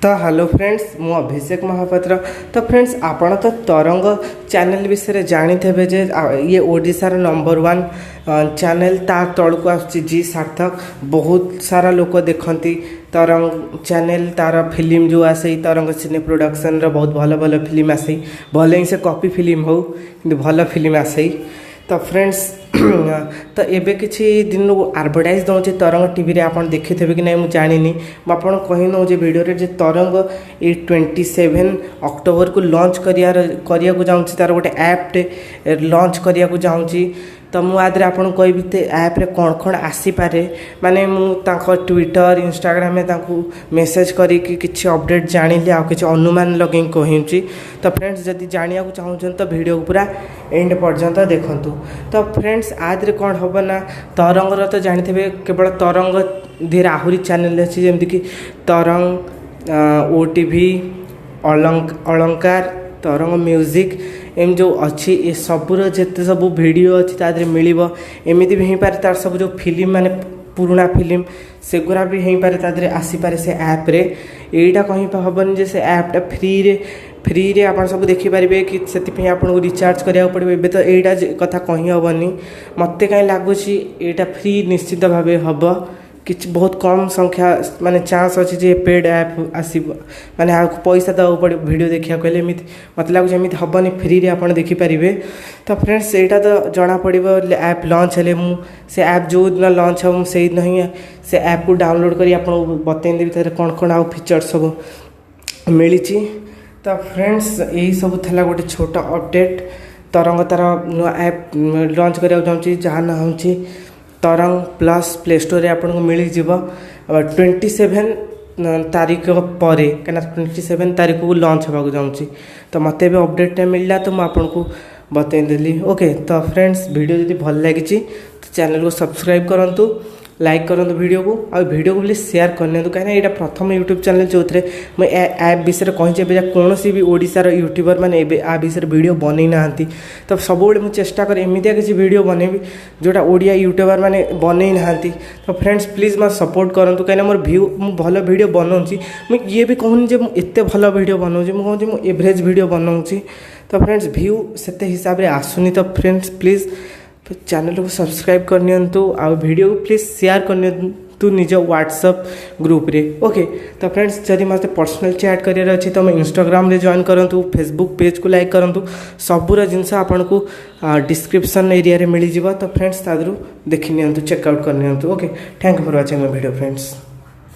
तो hello friends मु अभिषेक महापात्र। तो फ्रेंड्स आपण तो तरंग चैनल विषय जानी जे ये ओडिशार नंबर 1 चैनल ता तलक आसुची सार्थक बहुत सारा लोक देखती तरंग चैनल तार फिल्म जो आसे तरंग सिने प्रोडक्शन रो बहुत भल भल फिल्म आसे भले ही से कॉपी फिल्म हो कि भल फिल्म आसे। तो फ्रेंड्स तो एबे किछि दिन एडवर्टाइज दौचे तरंग टीवी रे आपन देखिथे कि नहीं मुझे जानी मुझे आपन कहि नौ जे वीडियो रे जे तरंग ये 27 अक्टोबर को लॉन्च करिया को जाउची तार गोटे ऐप टे लॉन्च करिया को जाउची। तो मुझे आदि आपको कहबी ते ऐप रे कौन कौन आसी पारे माने मुझे ट्विटर इंस्टाग्राम में मेसेज करी कि अपडेट जानिली आ किसी अनुमान लगे कहूँ। तो फ्रेंड्स जदि जानिया को चाहूँ तो वीडियो को पूरा एंड पर्यंत देखंतु। तो फ्रेंड्स आदि कौन हम ना तरंगर तो जानते केवल तरंग धीरे आहरी चैनल अच्छी जमती कि तरंग ओटीवी अलंकार तरंग म्यूजिक एम जो अच्छी ये सबूर जिते सब वीडियो अच्छी तादे मिल एमती भी हो पारे तार सब जो फिल्म माने पुराना फिल्म सेगुरा भी हो पारे तादे आसीपारे से ऐप रे एटा कहीं हेनी जे से ऐपटा फ्री रे आप सब देखिपारे कि से आपको रिचार्ज करा पड़ो। एबे तो एटा कथा कही हेनी मत कहीं लगुच एटा फ्री निश्चित भाव हम कि बहुत कम संख्या माने चांस अच्छी जे पेड ऐप आसब माने पैसा दवा पड़े वीडियो देखा कहले मत लगुच एमती हेनी फ्री रे आप देखिपारे। तो फ्रेंड्स यहाँ तो जना पड़ो ऐप लॉन्च हेले से ऐप जो दिन लॉन्च हम से दिन ही से ऐप को डाउनलोड करी आपको बतईदेवी तर कौन कौन आउ फीचर सब मिली। तो फ्रेंड्स यही सब थला गोटे छोटा अपडेट तरंग तार नुआ ऐप लॉन्च करा चाहूँगी जहाँ ना हूँ तरंग प्लस प्ले स्टोर रे आपको मिल जीव 27 तारीख पर कहीं 27 तारीख को लॉन्च होगा चाहूँगी। तो मत अपडेट मिलला तो मुझे आपको बतईदेली। ओके तो फ्रेंड्स वीडियो जब भल लगी तो चैनल को सब्सक्राइब करूँ लाइक करूँ वीडियो को आ वीडियो को प्लीज शेयर करनी कहीं यहाँ प्रथम यूट्यूब चैनल जो मुझे ऐप विषय कही कौन भी ओडिशार यूट्यूबर मैंने आ विषय वीडियो बनई ना। तो सब मुझे चेष्टा कर एमती किसी वीडियो बनैबी जोटा ओडिया यूट्यूबर मैंने बनई ना। तो फ्रेंड्स प्लीज मत सपोर्ट करूँ कहीं मोर व्यू मु भल वीडियो बनाऊँगी मुझे ये भी कहूनी जे मुझे भल वीडियो बनाऊँगी मुझे कहूँ एवरेज वीडियो बनाऊँगी। तो फ्रेंड्स व्यू से हिसाब से आसुनी। तो फ्रेंड्स प्लीज चैनल को सब्सक्राइब करनी आ वीडियो को प्लीज शेयर करनी निज व्हाट्सएप ग्रुप रे। ओके तो फ्रेंड्स जदि मत पर्सनल चैट करार अच्छी तो मैं इंस्टाग्राम रे जॉइन करूँ फेसबुक पेज को लाइक करूँ सबूर जिनस आपको डिस्क्रिप्शन एरिया रे मिल जाव। तो फ्रेंड्स तादरू देखी नि चेकआउट करनी। Okay thank you for watching my video friends.